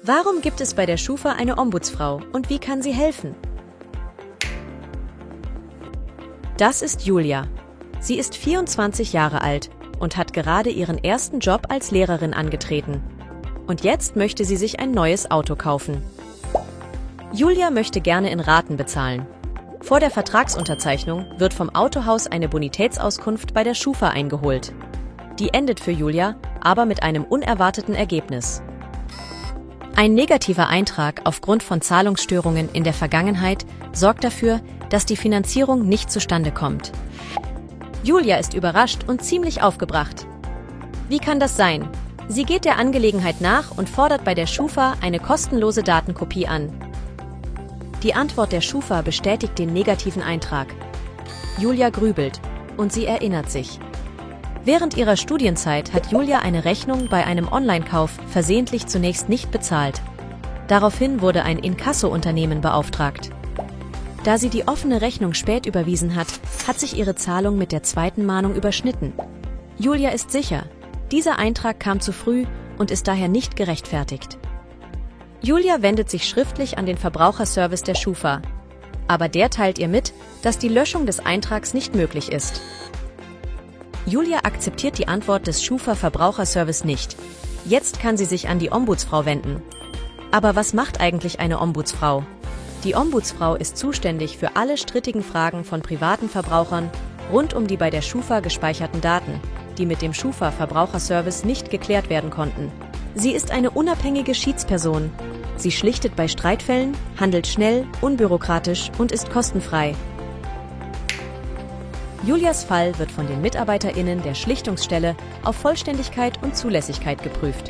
Warum gibt es bei der Schufa eine Ombudsfrau und wie kann sie helfen? Das ist Julia. Sie ist 24 Jahre alt und hat gerade ihren ersten Job als Lehrerin angetreten. Und jetzt möchte sie sich ein neues Auto kaufen. Julia möchte gerne in Raten bezahlen. Vor der Vertragsunterzeichnung wird vom Autohaus eine Bonitätsauskunft bei der Schufa eingeholt. Die endet für Julia aber mit einem unerwarteten Ergebnis. Ein negativer Eintrag aufgrund von Zahlungsstörungen in der Vergangenheit sorgt dafür, dass die Finanzierung nicht zustande kommt. Julia ist überrascht und ziemlich aufgebracht. Wie kann das sein? Sie geht der Angelegenheit nach und fordert bei der Schufa eine kostenlose Datenkopie an. Die Antwort der Schufa bestätigt den negativen Eintrag. Julia grübelt und sie erinnert sich. Während ihrer Studienzeit hat Julia eine Rechnung bei einem Online-Kauf versehentlich zunächst nicht bezahlt. Daraufhin wurde ein Inkasso-Unternehmen beauftragt. Da sie die offene Rechnung spät überwiesen hat, hat sich ihre Zahlung mit der zweiten Mahnung überschnitten. Julia ist sicher, dieser Eintrag kam zu früh und ist daher nicht gerechtfertigt. Julia wendet sich schriftlich an den Verbraucherservice der Schufa. Aber der teilt ihr mit, dass die Löschung des Eintrags nicht möglich ist. Julia akzeptiert die Antwort des Schufa-Verbraucherservice nicht. Jetzt kann sie sich an die Ombudsfrau wenden. Aber was macht eigentlich eine Ombudsfrau? Die Ombudsfrau ist zuständig für alle strittigen Fragen von privaten Verbrauchern rund um die bei der Schufa gespeicherten Daten, die mit dem Schufa-Verbraucherservice nicht geklärt werden konnten. Sie ist eine unabhängige Schiedsperson. Sie schlichtet bei Streitfällen, handelt schnell, unbürokratisch und ist kostenfrei. Julias Fall wird von den MitarbeiterInnen der Schlichtungsstelle auf Vollständigkeit und Zulässigkeit geprüft.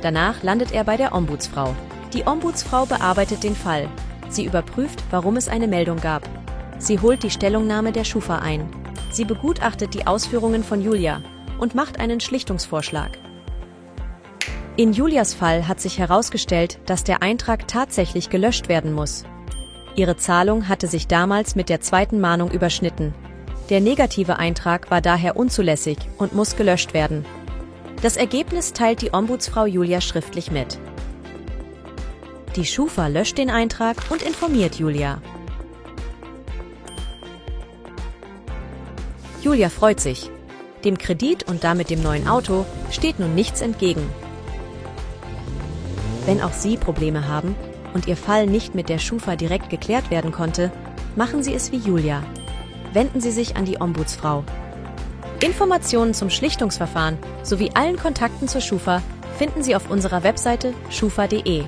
Danach landet er bei der Ombudsfrau. Die Ombudsfrau bearbeitet den Fall. Sie überprüft, warum es eine Meldung gab. Sie holt die Stellungnahme der Schufa ein. Sie begutachtet die Ausführungen von Julia und macht einen Schlichtungsvorschlag. In Julias Fall hat sich herausgestellt, dass der Eintrag tatsächlich gelöscht werden muss. Ihre Zahlung hatte sich damals mit der zweiten Mahnung überschnitten. Der negative Eintrag war daher unzulässig und muss gelöscht werden. Das Ergebnis teilt die Ombudsfrau Julia schriftlich mit. Die Schufa löscht den Eintrag und informiert Julia. Julia freut sich. Dem Kredit und damit dem neuen Auto steht nun nichts entgegen. Wenn auch Sie Probleme haben und Ihr Fall nicht mit der Schufa direkt geklärt werden konnte, machen Sie es wie Julia. Wenden Sie sich an die Ombudsfrau. Informationen zum Schlichtungsverfahren sowie allen Kontakten zur Schufa finden Sie auf unserer Webseite schufa.de.